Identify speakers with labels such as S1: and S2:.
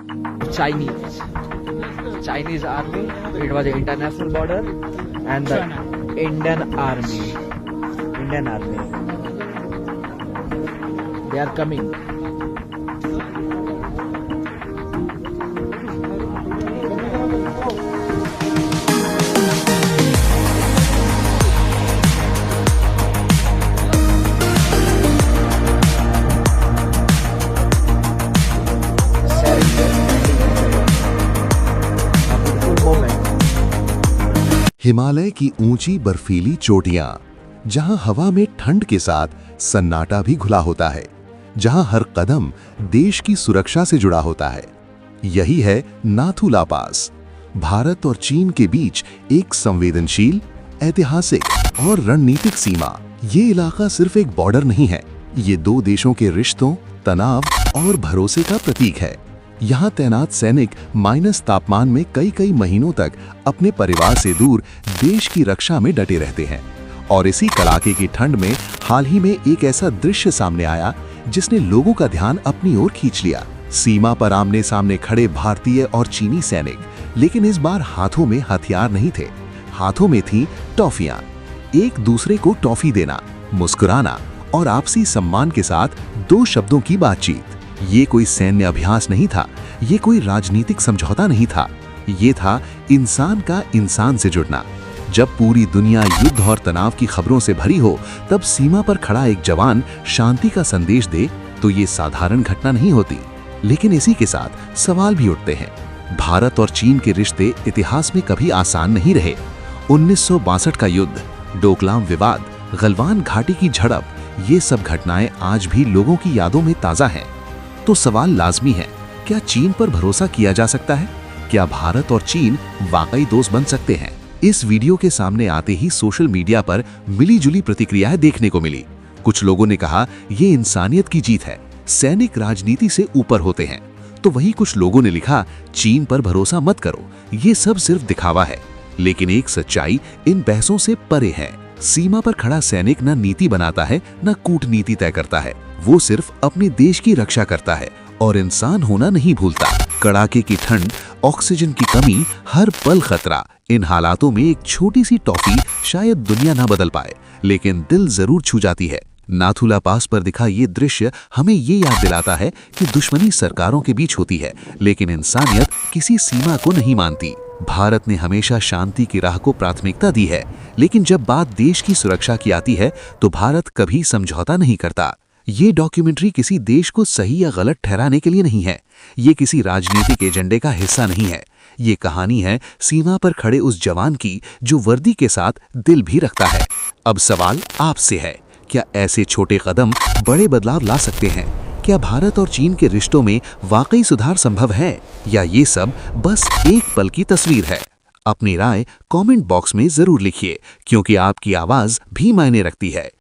S1: Chinese army. It was the international border, and the Indian army. They are coming.
S2: Himalaya की ऊंची बर्फीली चोटियां, जहां हवा में ठंड के साथ सन्नाटा भी घुला होता है, जहां हर कदम देश की सुरक्षा से जुड़ा होता है। यही है नाथू ला पास, भारत और चीन के बीच एक संवेदनशील, ऐतिहासिक और रणनीतिक सीमा। ये इलाका सिर्फ एक बॉर्डर नहीं है, ये दो देशों के रिश्तों, तनाव और भरोसे का प्रतीक है। यहाँ तैनात सैनिक माइनस तापमान में कई महीनों तक अपने परिवार से दूर देश की रक्षा में डटे रहते हैं। और इसी कड़ाके की ठंड में हाल ही में एक ऐसा दृश्य सामने आया जिसने लोगों का ध्यान अपनी ओर खींच लिया। सीमा पर आमने सामने खड़े भारतीय और चीनी सैनिक, लेकिन इस बार हाथों में हथियार नहीं थे, हाथों में थी टॉफियां। एक दूसरे को टॉफी देना, मुस्कुराना और आपसी सम्मान के साथ दो शब्दों की बातचीत। ये कोई सैन्य अभ्यास नहीं था, ये कोई राजनीतिक समझौता नहीं था, ये था इंसान का इंसान से जुड़ना। जब पूरी दुनिया युद्ध और तनाव की खबरों से भरी हो, तब सीमा पर खड़ा एक जवान शांति का संदेश दे तो ये साधारण घटना नहीं होती। लेकिन इसी के साथ सवाल भी उठते हैं। भारत और चीन के रिश्ते इतिहास में कभी आसान नहीं रहे। 1962 का युद्ध, डोकलाम विवाद, गलवान घाटी की झड़प, ये सब घटनाएं आज भी लोगों की यादों में ताजा हैं। तो सवाल लाजमी है, क्या चीन पर भरोसा किया जा सकता है? क्या भारत और चीन वाकई दोस्त बन सकते हैं? इस वीडियो के सामने आते ही सोशल मीडिया पर मिली-जुली प्रतिक्रियाएं देखने को मिली। कुछ लोगों ने कहा ये इंसानियत की जीत है, सैनिक राजनीति से ऊपर होते हैं। तो वहीं कुछ लोगों ने लिखा चीन पर भरोसा मत करो, ये सब सिर्फ दिखावा है। लेकिन एक सच्चाई इन बहसों से परे है। सीमा पर खड़ा सैनिक न नीति बनाता है, न कूटनीति तय करता है। वो सिर्फ अपने देश की रक्षा करता है और इंसान होना नहीं भूलता। कड़ाके की ठंड, ऑक्सीजन की कमी, हर पल खतरा। इन हालातों में एक छोटी सी टॉफी शायद दुनिया ना बदल पाए, लेकिन दिल जरूर छू जाती है। नाथू ला पास पर दिखा ये दृश्य हमें ये याद दिलाता है कि दुश्मनी सरकारों के बीच होती है, लेकिन इंसानियत किसी सीमा को नहीं मानती। भारत ने हमेशा शांति की राह को प्राथमिकता दी है, लेकिन जब बात देश की सुरक्षा की आती है तो भारत कभी समझौता नहीं करता। ये डॉक्यूमेंट्री किसी देश को सही या गलत ठहराने के लिए नहीं है, ये किसी राजनीतिक एजेंडे का हिस्सा नहीं है। ये कहानी है सीमा पर खड़े उस जवान की जो वर्दी के साथ दिल भी रखता है। अब सवाल आपसे है, क्या ऐसे छोटे कदम बड़े बदलाव ला सकते हैं? क्या भारत और चीन के रिश्तों में वाकई सुधार संभव है, या ये सब बस एक पल की तस्वीर है? अपनी राय कमेंट बॉक्स में जरूर लिखिए, क्योंकि आपकी आवाज भी मायने रखती है।